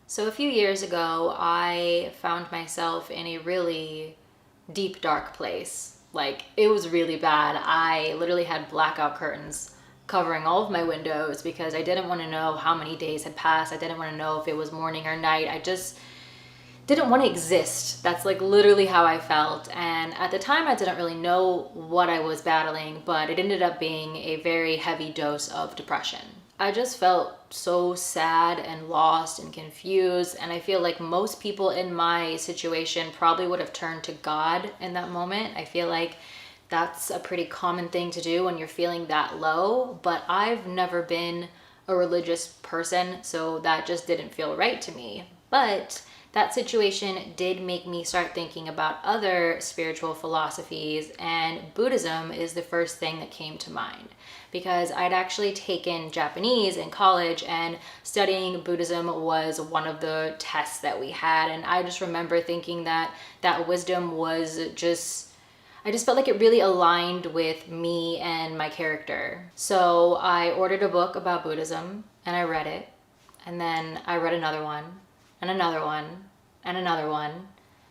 So a few years ago, I found myself in a really deep, dark place. Like, it was really bad. I literally had blackout curtains covering all of my windows because I didn't want to know how many days had passed. I didn't want to know if it was morning or night. I just didn't want to exist. That's like literally how I felt. And at the time, I didn't really know what I was battling, but it ended up being a very heavy dose of depression. I just felt so sad and lost and confused. And I feel like most people in my situation probably would have turned to God in that moment. I feel like that's a pretty common thing to do when you're feeling that low. But I've never been a religious person, so that just didn't feel right to me. But that situation did make me start thinking about other spiritual philosophies, and Buddhism is the first thing that came to mind because I'd actually taken Japanese in college, and studying Buddhism was one of the tests that we had. And I just remember thinking that that wisdom was just, I just felt like it really aligned with me and my character. So I ordered a book about Buddhism and I read it. And then I read another one and another one and another one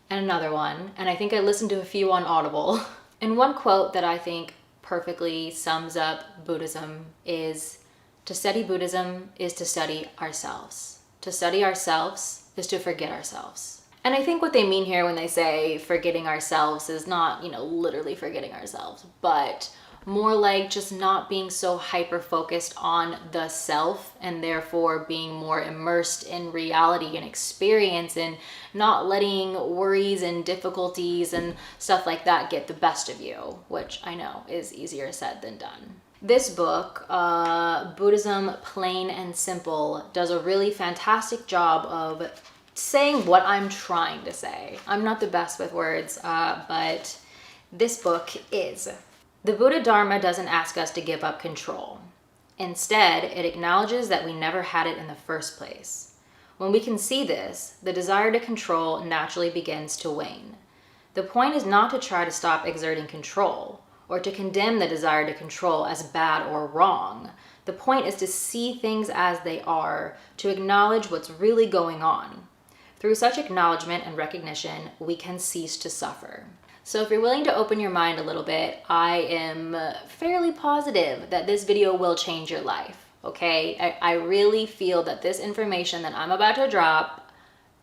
and another one. And I think I listened to a few on Audible. And one quote that I think perfectly sums up Buddhism is, to study Buddhism is to study ourselves. To study ourselves is to forget ourselves. And I think what they mean here when they say forgetting ourselves is not, literally forgetting ourselves, but more like just not being so hyper focused on the self and therefore being more immersed in reality and experience and not letting worries and difficulties and stuff like that get the best of you, which I know is easier said than done. This book, Buddhism Plain and Simple, does a really fantastic job of saying what I'm trying to say. I'm not the best with words, but this book is. The Buddha Dharma doesn't ask us to give up control. Instead, it acknowledges that we never had it in the first place. When we can see this, the desire to control naturally begins to wane. The point is not to try to stop exerting control or to condemn the desire to control as bad or wrong. The point is to see things as they are, to acknowledge what's really going on. Through such acknowledgement and recognition, we can cease to suffer. So if you're willing to open your mind a little bit, I am fairly positive that this video will change your life, okay? I really feel that this information that I'm about to drop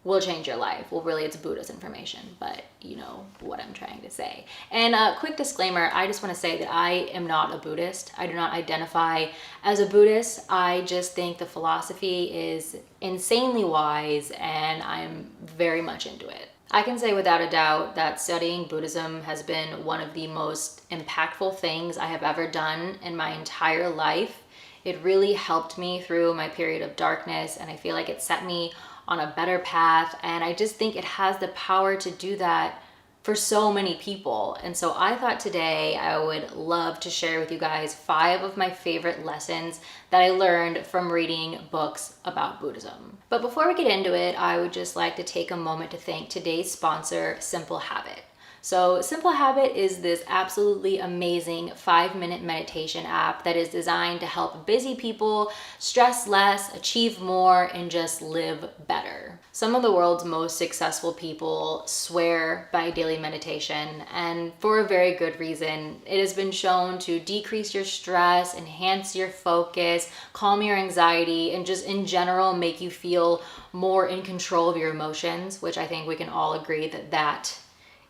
will change your life. Well, really, it's Buddha's information, but you know what I'm trying to say. And a quick disclaimer, I just want to say that I am not a Buddhist. I do not identify as a Buddhist. I just think the philosophy is insanely wise, and I'm very much into it. I can say without a doubt that studying Buddhism has been one of the most impactful things I have ever done in my entire life. It really helped me through my period of darkness, and I feel like it set me on a better path, and I just think it has the power to do that for so many people. And so I thought today I would love to share with you guys 5 of my favorite lessons that I learned from reading books about Buddhism. But before we get into it, I would just like to take a moment to thank today's sponsor, Simple Habit. So Simple Habit is this absolutely amazing 5-minute meditation app that is designed to help busy people stress less, achieve more, and just live better. Some of the world's most successful people swear by daily meditation, and for a very good reason. It has been shown to decrease your stress, enhance your focus, calm your anxiety, and just in general make you feel more in control of your emotions, which I think we can all agree that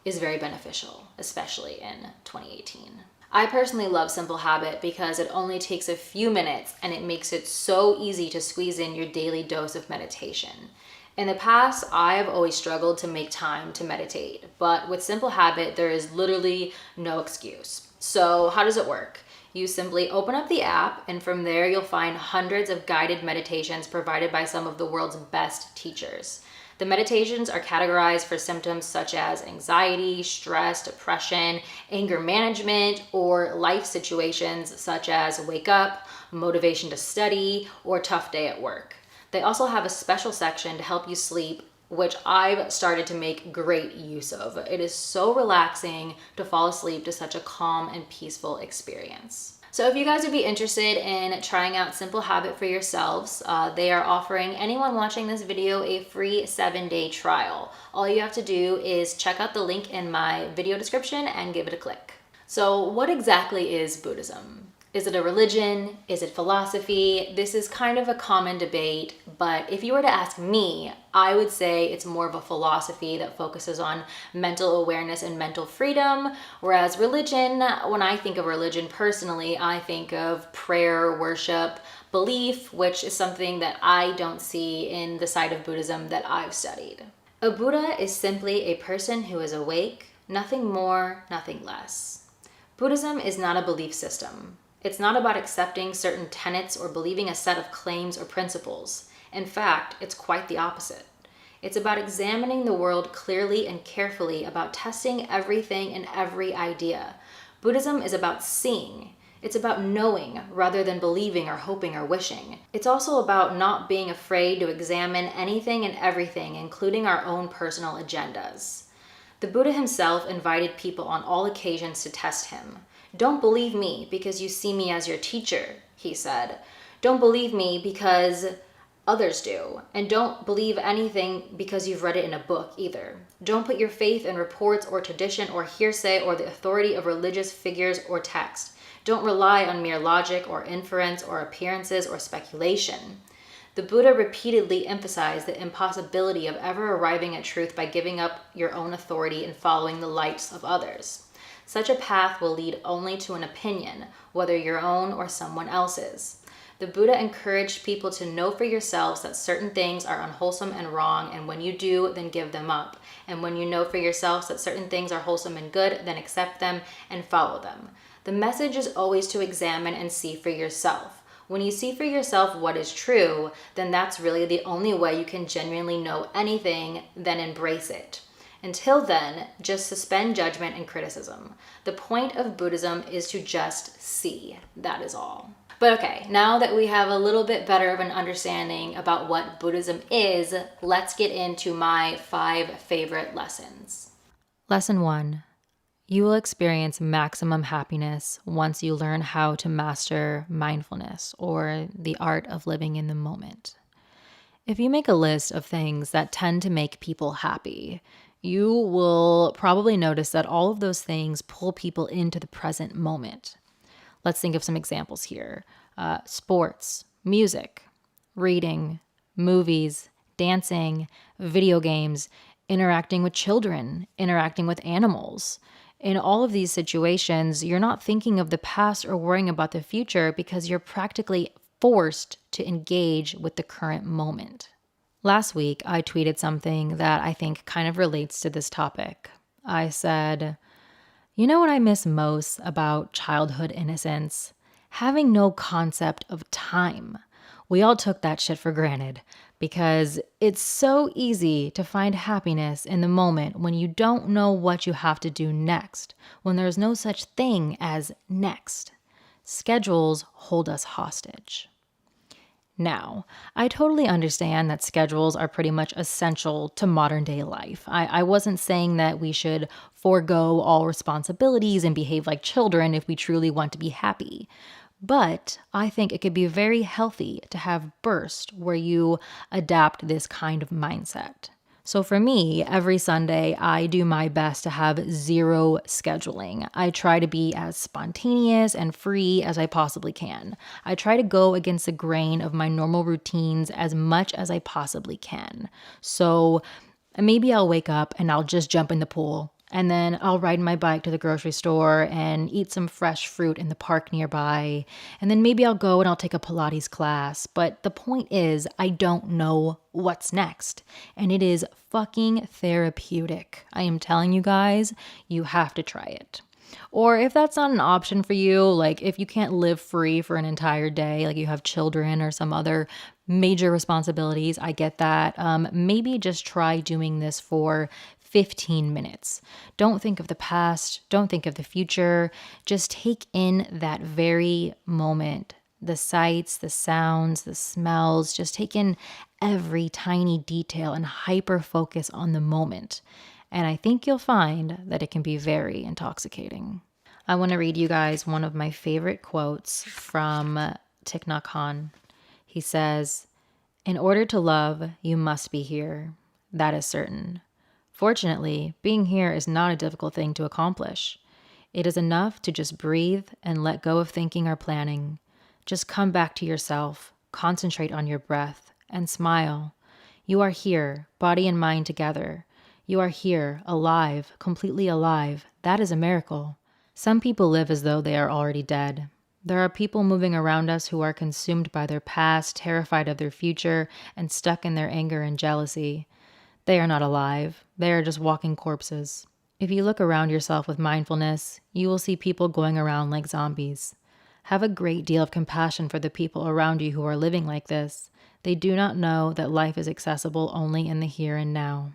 is very beneficial, especially in 2018. I personally love Simple Habit because it only takes a few minutes and it makes it so easy to squeeze in your daily dose of meditation. In the past, I have always struggled to make time to meditate, but with Simple Habit, there is literally no excuse. So how does it work? You simply open up the app, and from there you'll find hundreds of guided meditations provided by some of the world's best teachers. The meditations are categorized for symptoms such as anxiety, stress, depression, anger management, or life situations such as wake up, motivation to study, or tough day at work. They also have a special section to help you sleep, which I've started to make great use of. It is so relaxing to fall asleep to such a calm and peaceful experience. So if you guys would be interested in trying out Simple Habit for yourselves, they are offering anyone watching this video a free 7-day trial. All you have to do is check out the link in my video description and give it a click. So what exactly is Buddhism? Is it a religion? Is it philosophy? This is kind of a common debate, but if you were to ask me, I would say it's more of a philosophy that focuses on mental awareness and mental freedom, whereas religion, when I think of religion personally, I think of prayer, worship, belief, which is something that I don't see in the side of Buddhism that I've studied. A Buddha is simply a person who is awake, nothing more, nothing less. Buddhism is not a belief system. It's not about accepting certain tenets or believing a set of claims or principles. In fact, it's quite the opposite. It's about examining the world clearly and carefully, about testing everything and every idea. Buddhism is about seeing. It's about knowing rather than believing or hoping or wishing. It's also about not being afraid to examine anything and everything, including our own personal agendas. The Buddha himself invited people on all occasions to test him. Don't believe me because you see me as your teacher, he said. Don't believe me because others do. And don't believe anything because you've read it in a book either. Don't put your faith in reports or tradition or hearsay or the authority of religious figures or text. Don't rely on mere logic or inference or appearances or speculation. The Buddha repeatedly emphasized the impossibility of ever arriving at truth by giving up your own authority and following the lights of others. Such a path will lead only to an opinion, whether your own or someone else's. The Buddha encouraged people to know for yourselves that certain things are unwholesome and wrong, and when you do, then give them up. And when you know for yourselves that certain things are wholesome and good, then accept them and follow them. The message is always to examine and see for yourself. When you see for yourself what is true, then that's really the only way you can genuinely know anything, then embrace it. Until then, just suspend judgment and criticism. The point of Buddhism is to just see. That is all. But okay, now that we have a little bit better of an understanding about what Buddhism is, let's get into my 5 favorite lessons. Lesson 1. You will experience maximum happiness once you learn how to master mindfulness, or the art of living in the moment. If you make a list of things that tend to make people happy, you will probably notice that all of those things pull people into the present moment. Let's think of some examples here. Sports, music, reading, movies, dancing, video games, interacting with children, interacting with animals. In all of these situations, you're not thinking of the past or worrying about the future because you're practically forced to engage with the current moment. Last week, I tweeted something that I think kind of relates to this topic. I said, you know what I miss most about childhood innocence? Having no concept of time. We all took that shit for granted because it's so easy to find happiness in the moment when you don't know what you have to do next, when there's no such thing as next. Schedules hold us hostage. Now, I totally understand that schedules are pretty much essential to modern day life. I wasn't saying that we should forego all responsibilities and behave like children if we truly want to be happy. But I think it could be very healthy to have bursts where you adapt this kind of mindset. So for me, every Sunday, I do my best to have zero scheduling. I try to be as spontaneous and free as I possibly can. I try to go against the grain of my normal routines as much as I possibly can. So maybe I'll wake up and I'll just jump in the pool. And then I'll ride my bike to the grocery store and eat some fresh fruit in the park nearby. And then maybe I'll go and I'll take a Pilates class. But the point is, I don't know what's next. And it is fucking therapeutic. I am telling you guys, you have to try it. Or if that's not an option for you, like if you can't live free for an entire day, like you have children or some other major responsibilities, I get that. Maybe just try doing this for 15 minutes. Don't think of the past. Don't think of the future. Just take in that very moment. The sights, the sounds, the smells. Just take in every tiny detail and hyper focus on the moment. And I think you'll find that it can be very intoxicating. I want to read you guys one of my favorite quotes from Thich Nhat Hanh. He says, "In order to love, you must be here. That is certain. Fortunately, being here is not a difficult thing to accomplish. It is enough to just breathe and let go of thinking or planning. Just come back to yourself, concentrate on your breath, and smile. You are here, body and mind together. You are here, alive, completely alive. That is a miracle. Some people live as though they are already dead. There are people moving around us who are consumed by their past, terrified of their future, and stuck in their anger and jealousy. They are not alive. They are just walking corpses. If you look around yourself with mindfulness, you will see people going around like zombies. Have a great deal of compassion for the people around you who are living like this. They do not know that life is accessible only in the here and now."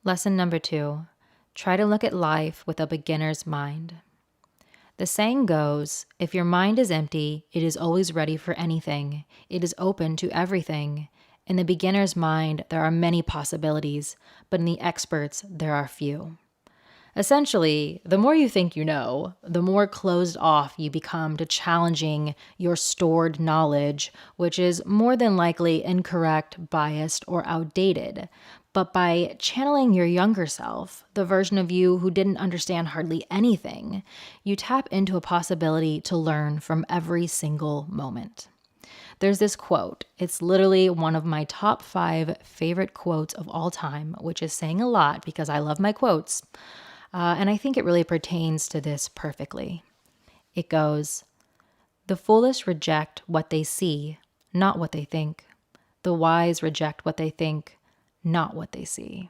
Lesson number 2. Try to look at life with a beginner's mind. The saying goes, if your mind is empty, it is always ready for anything. It is open to everything. In the beginner's mind, there are many possibilities, but in the expert's, there are few. Essentially, the more you think you know, the more closed off you become to challenging your stored knowledge, which is more than likely incorrect, biased, or outdated. But by channeling your younger self, the version of you who didn't understand hardly anything, you tap into a possibility to learn from every single moment. There's this quote. It's literally one of my top 5 favorite quotes of all time, which is saying a lot because I love my quotes. And I think it really pertains to this perfectly. It goes, "The foolish reject what they see, not what they think. The wise reject what they think, not what they see."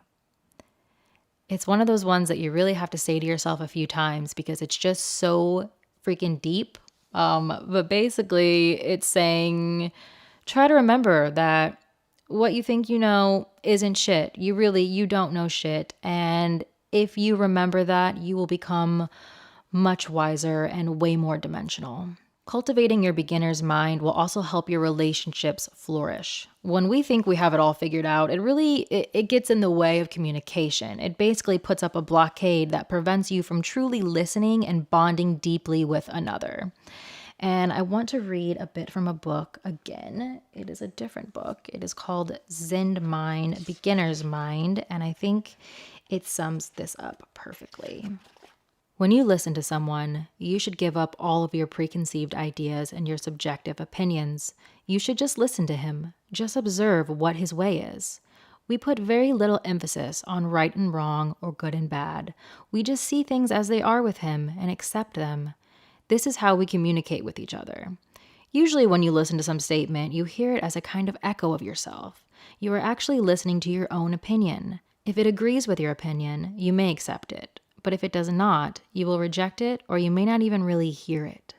It's one of those ones that you really have to say to yourself a few times because it's just so freaking deep. But basically, it's saying, try to remember that what you think you know isn't shit. You don't know shit. And if you remember that, you will become much wiser and way more dimensional. Cultivating your beginner's mind will also help your relationships flourish. When we think we have it all figured out, it gets in the way of communication. It basically puts up a blockade that prevents you from truly listening and bonding deeply with another. And I want to read a bit from a book again. It is a different book. It is called Zen Mind, Beginner's Mind, and I think it sums this up perfectly. When you listen to someone, you should give up all of your preconceived ideas and your subjective opinions. You should just listen to him. Just observe what his way is. We put very little emphasis on right and wrong or good and bad. We just see things as they are with him and accept them. This is how we communicate with each other. Usually when you listen to some statement, you hear it as a kind of echo of yourself. You are actually listening to your own opinion. If it agrees with your opinion, you may accept it. But if it does not, you will reject it or you may not even really hear it.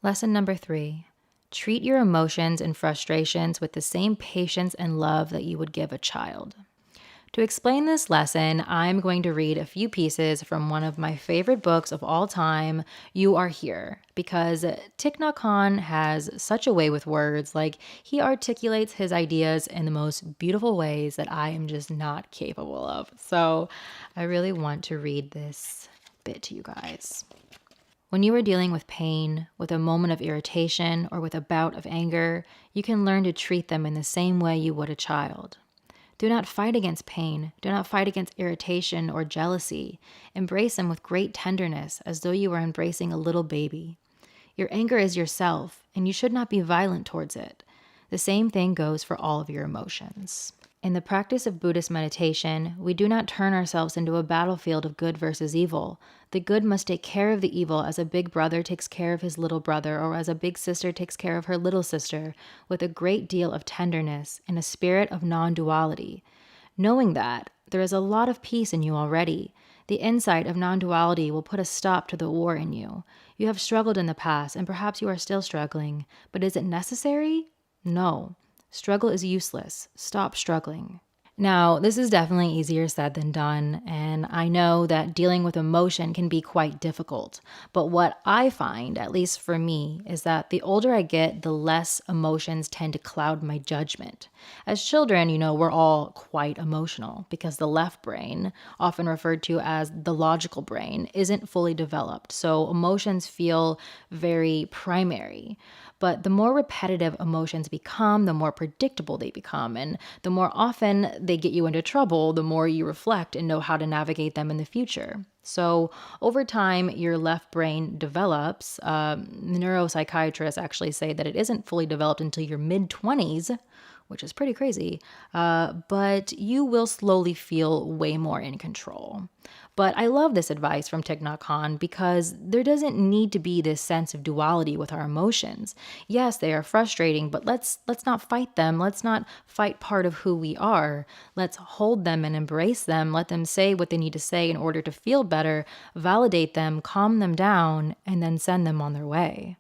Lesson number 3. Treat your emotions and frustrations with the same patience and love that you would give a child. To explain this lesson, I'm going to read a few pieces from one of my favorite books of all time, You Are Here, because Thich Nhat Hanh has such a way with words. Like, he articulates his ideas in the most beautiful ways that I am just not capable of. So I really want to read this bit to you guys. When you are dealing with pain, with a moment of irritation, or with a bout of anger, you can learn to treat them in the same way you would a child. Do not fight against pain. Do not fight against irritation or jealousy. Embrace them with great tenderness, as though you were embracing a little baby. Your anger is yourself, and you should not be violent towards it. The same thing goes for all of your emotions. In the practice of Buddhist meditation, we do not turn ourselves into a battlefield of good versus evil. The good must take care of the evil as a big brother takes care of his little brother, or as a big sister takes care of her little sister, with a great deal of tenderness and a spirit of non-duality. Knowing that, there is a lot of peace in you already. The insight of non-duality will put a stop to the war in you. You have struggled in the past, and perhaps you are still struggling, but is it necessary? No. Struggle is useless. Stop struggling. Now, this is definitely easier said than done, and I know that dealing with emotion can be quite difficult. But what I find, at least for me, is that the older I get, the less emotions tend to cloud my judgment. As children, we're all quite emotional because the left brain, often referred to as the logical brain, isn't fully developed. So emotions feel very primary. But the more repetitive emotions become, the more predictable they become. And the more often they get you into trouble, the more you reflect and know how to navigate them in the future. So over time, your left brain develops. Neuropsychiatrists actually say that it isn't fully developed until your mid 20s, which is pretty crazy, but you will slowly feel way more in control. But I love this advice from Thich Nhat Hanh because there doesn't need to be this sense of duality with our emotions. Yes, they are frustrating, but let's not fight them. Let's not fight part of who we are. Let's hold them and embrace them. Let them say what they need to say in order to feel better, validate them, calm them down, and then send them on their way.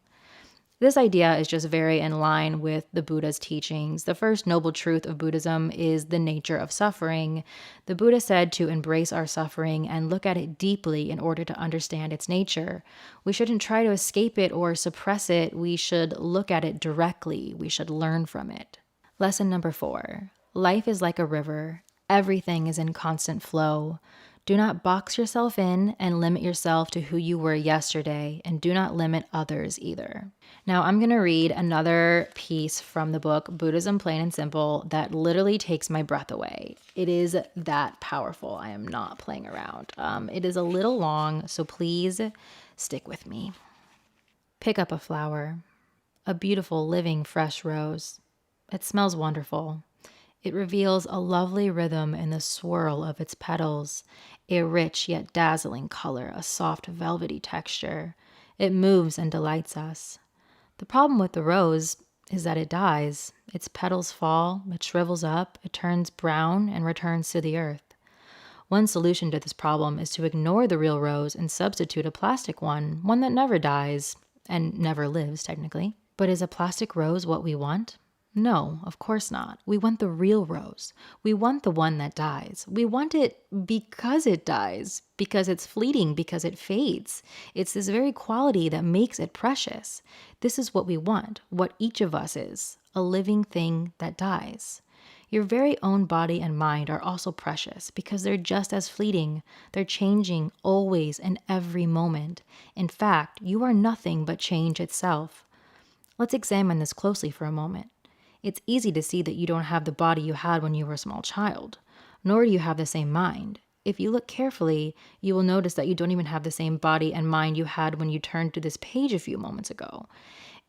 This idea is just very in line with the Buddha's teachings. The first noble truth of Buddhism is the nature of suffering. The Buddha said to embrace our suffering and look at it deeply in order to understand its nature. We shouldn't try to escape it or suppress it. We should look at it directly. We should learn from it. Lesson number 4. Life is like a river. Everything is in constant flow. Do not box yourself in and limit yourself to who you were yesterday, and do not limit others either. Now, I'm going to read another piece from the book, Buddhism Plain and Simple, that literally takes my breath away. It is that powerful. I am not playing around. It is a little long, so please stick with me. Pick up a flower, a beautiful, living, fresh rose. It smells wonderful. It reveals a lovely rhythm in the swirl of its petals, a rich yet dazzling color, a soft velvety texture. It moves and delights us. The problem with the rose is that it dies. Its petals fall, it shrivels up, it turns brown and returns to the earth. One solution to this problem is to ignore the real rose and substitute a plastic one that never dies and never lives technically. But is a plastic rose what we want? No, of course not. We want the real rose. We want the one that dies. We want it because it dies, because it's fleeting, because it fades. It's this very quality that makes it precious. This is what we want, what each of us is, a living thing that dies. Your very own body and mind are also precious because they're just as fleeting. They're changing always and every moment. In fact, you are nothing but change itself. Let's examine this closely for a moment. It's easy to see that you don't have the body you had when you were a small child, nor do you have the same mind. If you look carefully, you will notice that you don't even have the same body and mind you had when you turned to this page a few moments ago.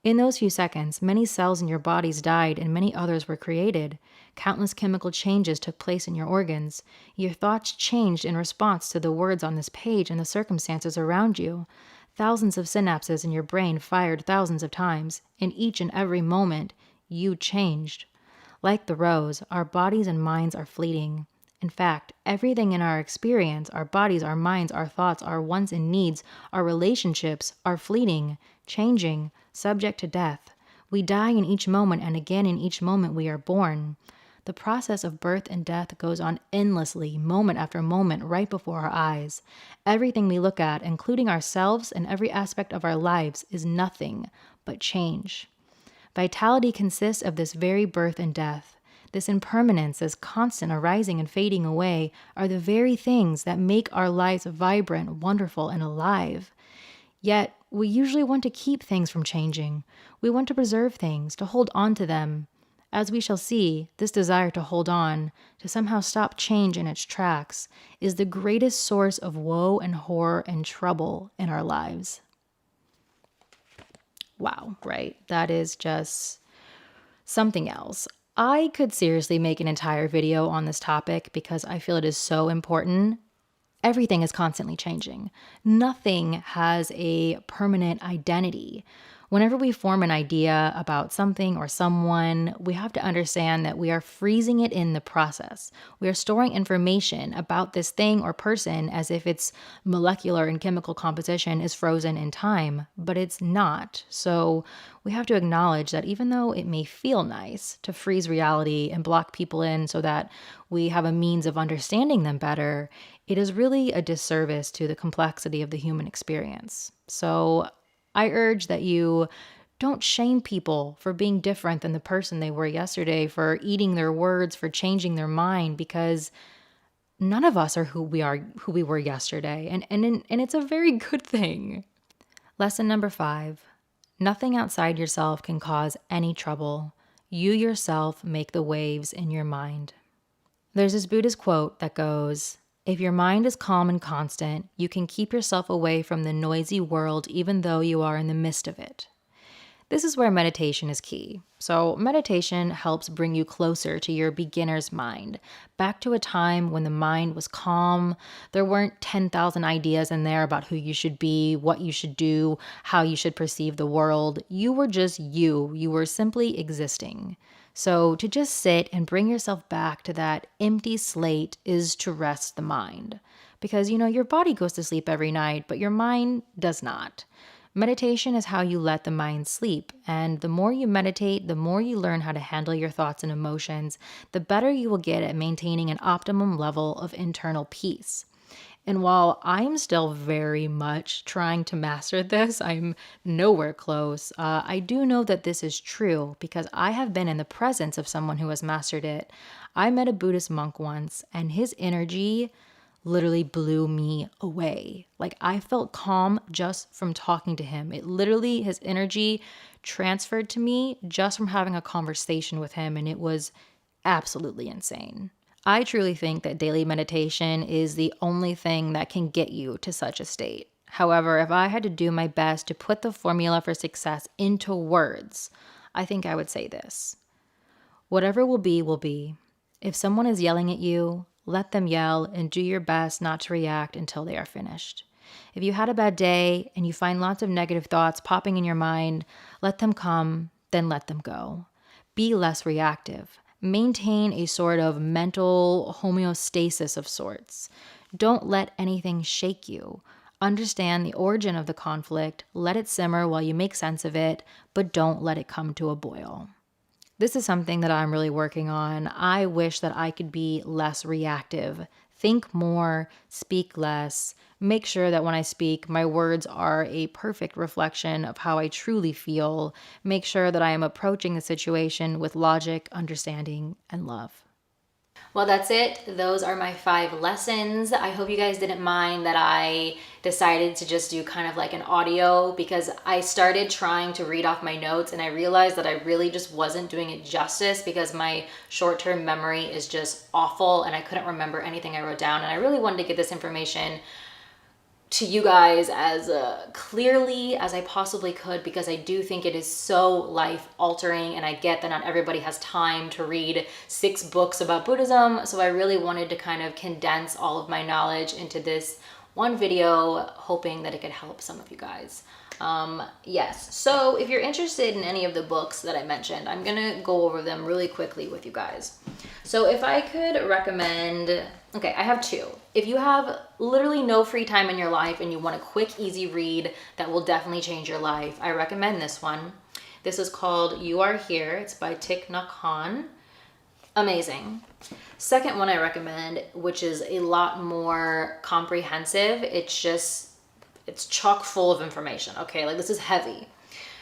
In those few seconds, many cells in your bodies died and many others were created. Countless chemical changes took place in your organs. Your thoughts changed in response to the words on this page and the circumstances around you. Thousands of synapses in your brain fired thousands of times. In each and every moment, you changed. Like the rose, our bodies and minds are fleeting. In fact, everything in our experience, our bodies, our minds, our thoughts, our wants and needs, our relationships, are fleeting, changing, subject to death. We die in each moment, and again in each moment we are born. The process of birth and death goes on endlessly, moment after moment, right before our eyes. Everything we look at, including ourselves and every aspect of our lives, is nothing but change. Vitality consists of this very birth and death. This impermanence, this constant arising and fading away, are the very things that make our lives vibrant, wonderful, and alive. Yet, we usually want to keep things from changing. We want to preserve things, to hold on to them. As we shall see, this desire to hold on, to somehow stop change in its tracks, is the greatest source of woe and horror and trouble in our lives. Wow, right? That is just something else. I could seriously make an entire video on this topic because I feel it is so important. Everything is constantly changing. Nothing has a permanent identity. Whenever we form an idea about something or someone, we have to understand that we are freezing it in the process. We are storing information about this thing or person as if its molecular and chemical composition is frozen in time, but it's not. So we have to acknowledge that even though it may feel nice to freeze reality and block people in so that we have a means of understanding them better, it is really a disservice to the complexity of the human experience. So I urge that you don't shame people for being different than the person they were yesterday, for eating their words, for changing their mind, because none of us are who we were yesterday. And it's a very good thing. Lesson number 5. Nothing outside yourself can cause any trouble. You yourself make the waves in your mind. There's this Buddhist quote that goes, "If your mind is calm and constant, you can keep yourself away from the noisy world even though you are in the midst of it." This is where meditation is key. So, meditation helps bring you closer to your beginner's mind, back to a time when the mind was calm. There weren't 10,000 ideas in there about who you should be, what you should do, how you should perceive the world. You were just you. You were simply existing. So, to just sit and bring yourself back to that empty slate is to rest the mind. Because, your body goes to sleep every night, but your mind does not. Meditation is how you let the mind sleep, and the more you meditate, the more you learn how to handle your thoughts and emotions, the better you will get at maintaining an optimum level of internal peace. And while I'm still very much trying to master this, I'm nowhere close. I do know that this is true because I have been in the presence of someone who has mastered it. I met a Buddhist monk once, and his energy literally blew me away. Like, I felt calm just from talking to him. His energy transferred to me just from having a conversation with him, and it was absolutely insane. I truly think that daily meditation is the only thing that can get you to such a state. However, if I had to do my best to put the formula for success into words, I think I would say this: whatever will be, will be. If someone is yelling at you, let them yell and do your best not to react until they are finished. If you had a bad day and you find lots of negative thoughts popping in your mind, let them come, then let them go. Be less reactive. Maintain a sort of mental homeostasis of sorts. Don't let anything shake you. Understand the origin of the conflict, let it simmer while you make sense of it, but don't let it come to a boil. This is something that I'm really working on. I wish that I could be less reactive. Think more, speak less. Make sure that when I speak, my words are a perfect reflection of how I truly feel. Make sure that I am approaching the situation with logic, understanding, and love. Well, that's it. Those are my 5 lessons. I hope you guys didn't mind that I decided to just do kind of like an audio, because I started trying to read off my notes and I realized that I really just wasn't doing it justice because my short-term memory is just awful and I couldn't remember anything I wrote down. And I really wanted to get this information to you guys as clearly as I possibly could, because I do think it is so life altering, and I get that not everybody has time to read 6 books about Buddhism. So I really wanted to kind of condense all of my knowledge into this one video, hoping that it could help some of you guys. Yes, so if you're interested in any of the books that I mentioned, I'm gonna go over them really quickly with you guys. So if I could recommend, okay, I have 2. If you have literally no free time in your life and you want a quick, easy read that will definitely change your life, I recommend this one. This is called You Are Here. It's by Thich Nhat Hanh. Amazing. Second one I recommend, which is a lot more comprehensive. It's chock full of information. Okay, like this is heavy.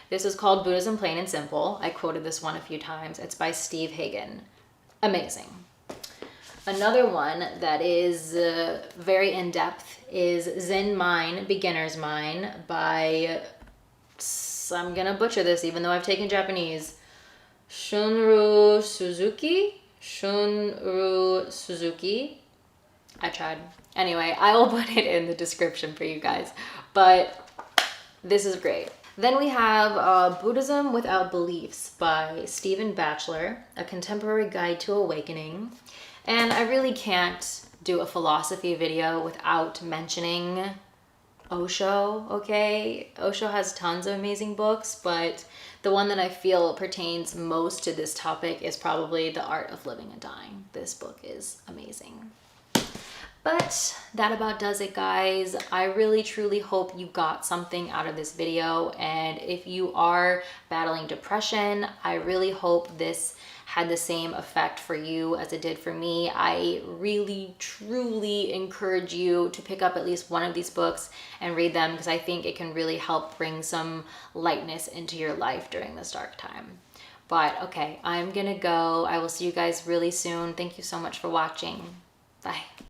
This is called Buddhism Plain and Simple. I quoted this one a few times. It's by Steve Hagen. Amazing. Another one that is very in-depth is Zen Mind, Beginner's Mind by, I'm gonna butcher this even though I've taken Japanese, Shunryu Suzuki. I tried. Anyway, I will put it in the description for you guys, but this is great. Then we have Buddhism Without Beliefs by Stephen Batchelor, A Contemporary Guide to Awakening. And I really can't do a philosophy video without mentioning Osho, okay? Osho has tons of amazing books, but the one that I feel pertains most to this topic is probably The Art of Living and Dying. This book is amazing. But that about does it, guys. I really truly hope you got something out of this video, and if you are battling depression, I really hope this had the same effect for you as it did for me. I really truly encourage you to pick up at least one of these books and read them, because I think it can really help bring some lightness into your life during this dark time. But okay, I'm gonna go. I will see you guys really soon. Thank you so much for watching. Bye.